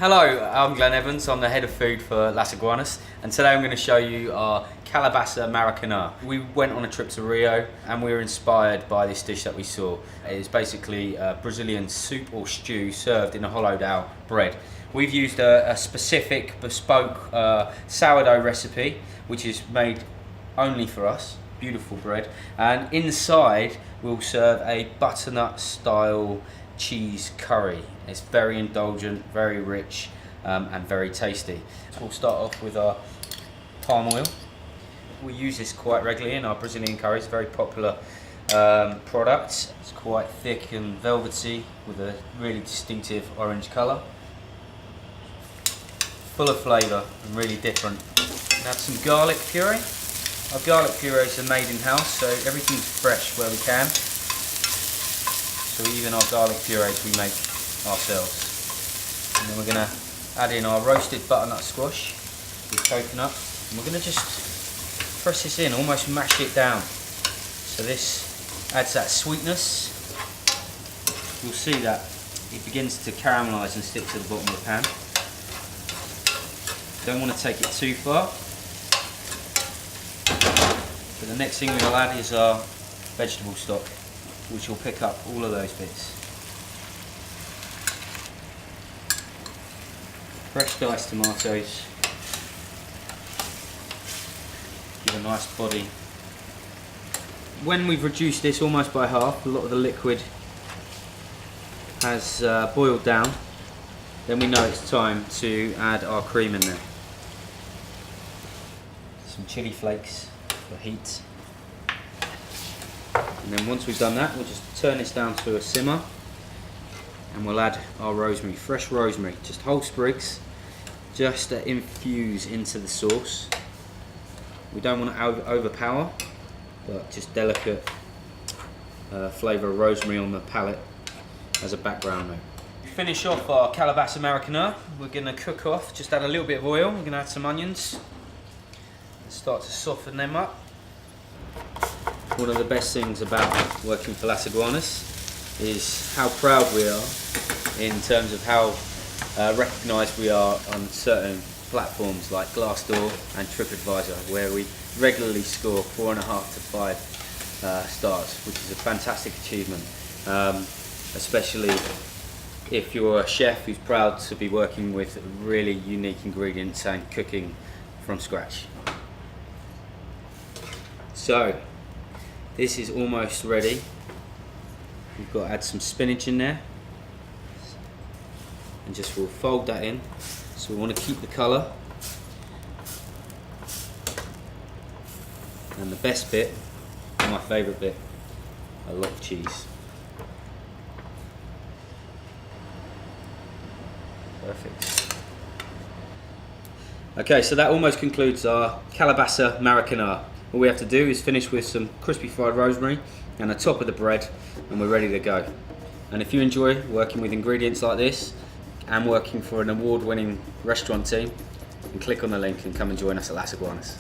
Hello, I'm Glenn Evans. I'm the head of food for Las Iguanas, and today I'm going to show you our Calabaza Maracanã. We went on a trip to Rio and we were inspired by this dish that we saw. It's basically a Brazilian soup or stew served in a hollowed out bread. We've used a specific bespoke sourdough recipe which is made only for us. Beautiful bread, and inside we'll serve a butternut style cheese curry. It's very indulgent, very rich, and very tasty. We'll start off with our palm oil. We use this quite regularly in our Brazilian curries, very popular product. It's quite thick and velvety with a really distinctive orange colour. Full of flavour and really different. Add some garlic puree. Our garlic purees are made in-house, so everything's fresh where we can. So even our garlic purees we make ourselves. And then we're going to add in our roasted butternut squash with coconut. And we're going to just press this in, almost mash it down. So this adds that sweetness. You'll see that it begins to caramelise and stick to the bottom of the pan. Don't want to take it too far. But the next thing we'll add is our vegetable stock, which will pick up all of those bits. Fresh diced tomatoes, give a nice body. When we've reduced this almost by half, a lot of the liquid has boiled down, then we know it's time to add our cream in there. Some chili flakes for heat. And then once we've done that, we'll just turn this down to a simmer and we'll add our rosemary, fresh rosemary, just whole sprigs, just to infuse into the sauce. We don't want to overpower, but just delicate flavour of rosemary on the palate as a background note. Finish off our Calabaza Maracanã. We're going to cook off, just add a little bit of oil, we're going to add some onions, and start to soften them up. One of the best things about working for Las Iguanas is how proud we are in terms of how recognised we are on certain platforms like Glassdoor and TripAdvisor, where we regularly score 4.5 to 5 stars, which is a fantastic achievement, especially if you're a chef who's proud to be working with really unique ingredients and cooking from scratch. So, this is almost ready. We've got to add some spinach in there. And just we'll fold that in. So we want to keep the colour. And the best bit, my favourite bit, a lot of cheese. Perfect. Okay, so that almost concludes our Calabaza Maracanã. All we have to do is finish with some crispy fried rosemary and the top of the bread, and we're ready to go. And if you enjoy working with ingredients like this and working for an award-winning restaurant team, then click on the link and come and join us at Las Iguanas.